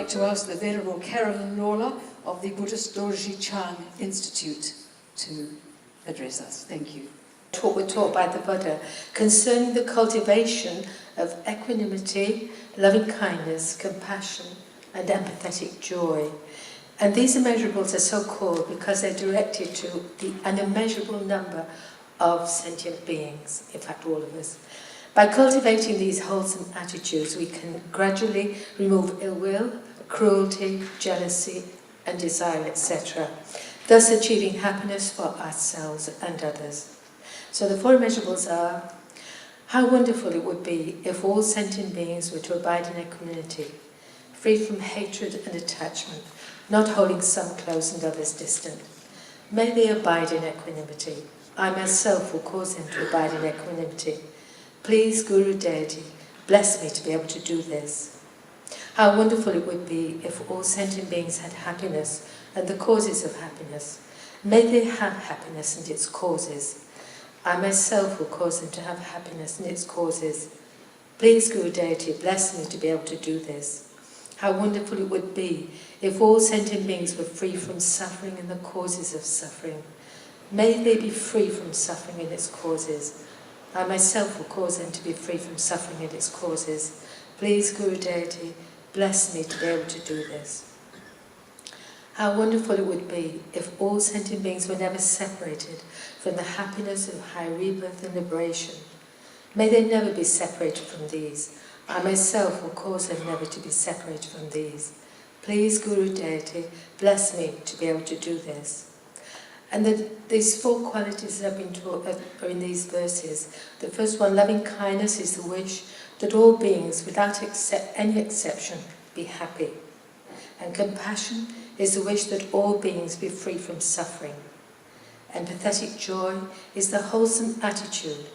like to ask the Venerable Carolyn Lawler of the Buddhist Dorje Chang Institute to address us. Thank you. We're taught by the Buddha concerning the cultivation of equanimity, loving kindness, compassion, and empathetic joy. And these immeasurables are so called because they're directed to the unimmeasurable number of sentient beings, in fact all of us. By cultivating these wholesome attitudes, we can gradually remove ill will, cruelty, jealousy, and desire, etc., thus achieving happiness for ourselves and others. So the four immeasurables are: how wonderful it would be if all sentient beings were to abide in equanimity, free from hatred and attachment, not holding some close and others distant. May they abide in equanimity. I myself will cause them to abide in equanimity. Please, Guru Deity, bless me to be able to do this. How wonderful it would be if all sentient beings had happiness and the causes of happiness. May they have happiness and its causes. I myself will cause them to have happiness and its causes. Please, Guru Deity, bless me to be able to do this. How wonderful it would be if all sentient beings were free from suffering and the causes of suffering. May they be free from suffering and its causes. I myself will cause them to be free from suffering and its causes. Please, Guru Deity, bless me to be able to do this. How wonderful it would be if all sentient beings were never separated from the happiness of high rebirth and liberation. May they never be separated from these. I myself will cause them never to be separated from these. Please, Guru Deity, bless me to be able to do this. And these four qualities that have been taught are in these verses. The first one, loving kindness, is the wish that all beings, without any exception, be happy. And compassion is the wish that all beings be free from suffering. Empathetic joy is the wholesome attitude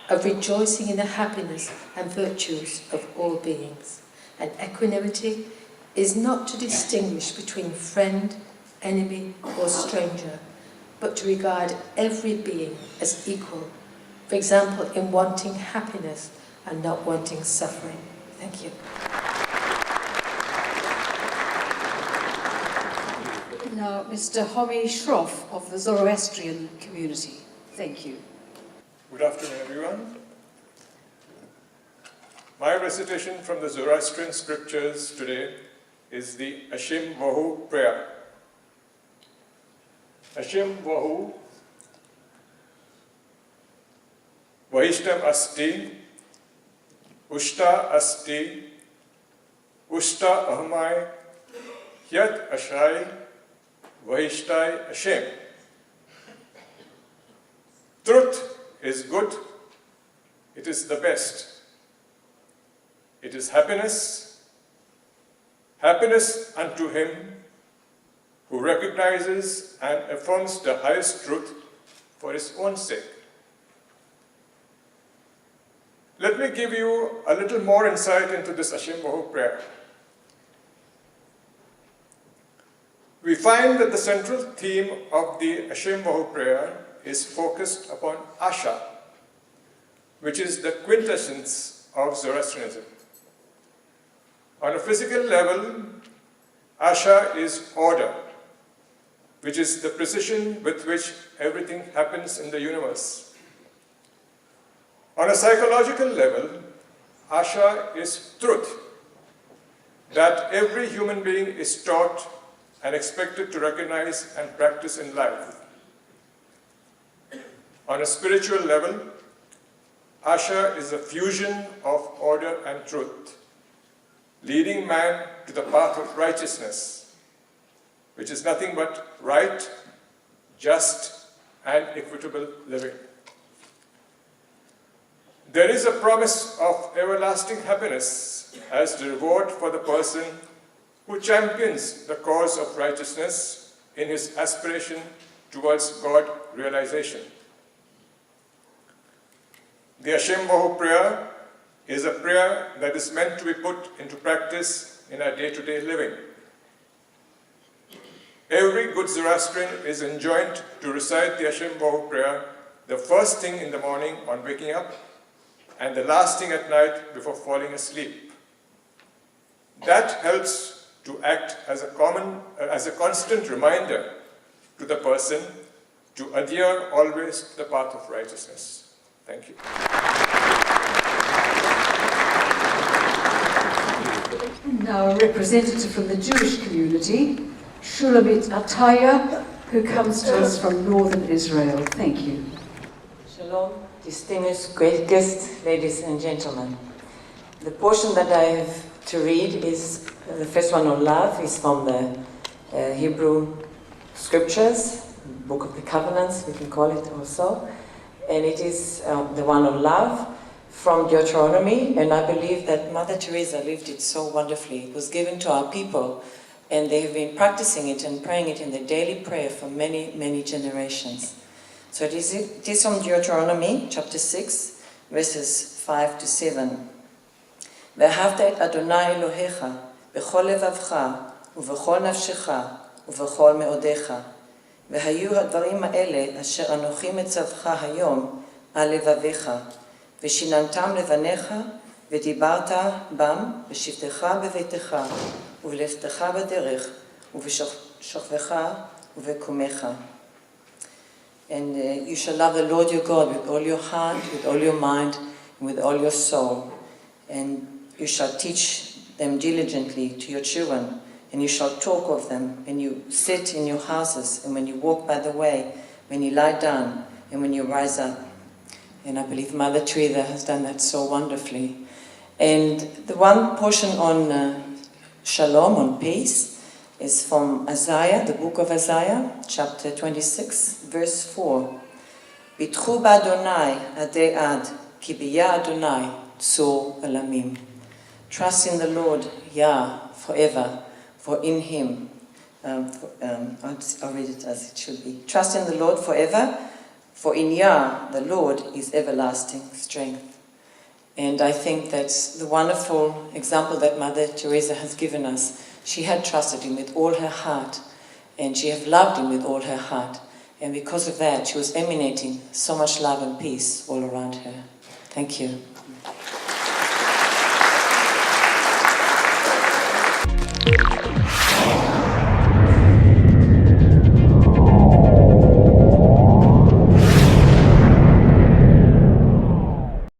of rejoicing in the happiness and virtues of all beings. And equanimity is not to distinguish between friend, enemy, or stranger, but to regard every being as equal. For example, in wanting happiness and not wanting suffering. Thank you. Now, Mr. HOMI SHROFF of the Zoroastrian community. Thank you. Good afternoon, everyone. My recitation from the Zoroastrian scriptures today is the Ashim Vahu prayer. Ashim Vahu Vahishtam Asti Ushta Asti Ushta Ahmai Yat Ashai Vahishtai Ashim. Truth is good, it is the best. It is happiness, happiness unto him who recognizes and affirms the highest truth for his own sake. Let me give you a little more insight into this Ashim Vahu prayer. We find that the central theme of the Ashim Vahu prayer is focused upon Asha, which is the quintessence of Zoroastrianism. On a physical level, Asha is order, which is the precision with which everything happens in the universe. On a psychological level, Asha is truth, that every human being is taught and expected to recognize and practice in life. On a spiritual level, Asha is a fusion of order and truth, leading man to the path of righteousness, which is nothing but right, just, and equitable living. There is a promise of everlasting happiness as the reward for the person who champions the cause of righteousness in his aspiration towards God realization. The Ashim Vahu prayer is a prayer that is meant to be put into practice in our day-to-day living. Every good Zoroastrian is enjoined to recite the Ashim Vahu prayer the first thing in the morning on waking up and the last thing at night before falling asleep. That helps to act as a constant reminder to the person to adhere always to the path of righteousness. Thank you. Now a representative from the Jewish community, Shulamit Ataya, who comes to us from northern Israel. Thank you. Shalom, distinguished great guests, ladies and gentlemen. The portion that I have to read is, the first one on love, is from the Hebrew Scriptures, Book of the Covenants, we can call it also. And it is the one on love from Deuteronomy, and I believe that Mother Teresa lived it so wonderfully. It was given to our people, and they have been practicing it and praying it in their daily prayer for many, many generations. So it is from Deuteronomy, chapter 6, verses 5 to 7. ואהבת את אדוני אלוהיך בכל לבבך ובכל נפשך ובכל מאודיך. והיו הדברים האלה אשר אנוכי מצווך היום על לבביך, ושיננתם לבניך ודיברת בם בשבתך בביתך ובלכתך בדרך ובשוכבך ובקומך. And you shall love the Lord your God with all your heart, with all your mind, and with all your soul. And you shall teach them diligently to your children, and you shall talk of them when you sit in your houses, and when you walk by the way, when you lie down, and when you rise up. And I believe Mother Teresa has done that so wonderfully. And the one portion on Shalom, on peace, is from Isaiah, the book of Isaiah, chapter 26, verse 4. Bitchu b'Adonai adei ad, ki b'yah Adonai tzur elamim. Trust in the Lord, Yah, forever, for in Him, I'll read it as it should be. Trust in the Lord forever, for in Yah, the Lord, is everlasting strength. And I think that's the wonderful example that Mother Teresa has given us. She had trusted Him with all her heart, and she had loved Him with all her heart. And because of that, she was emanating so much love and peace all around her. Thank you.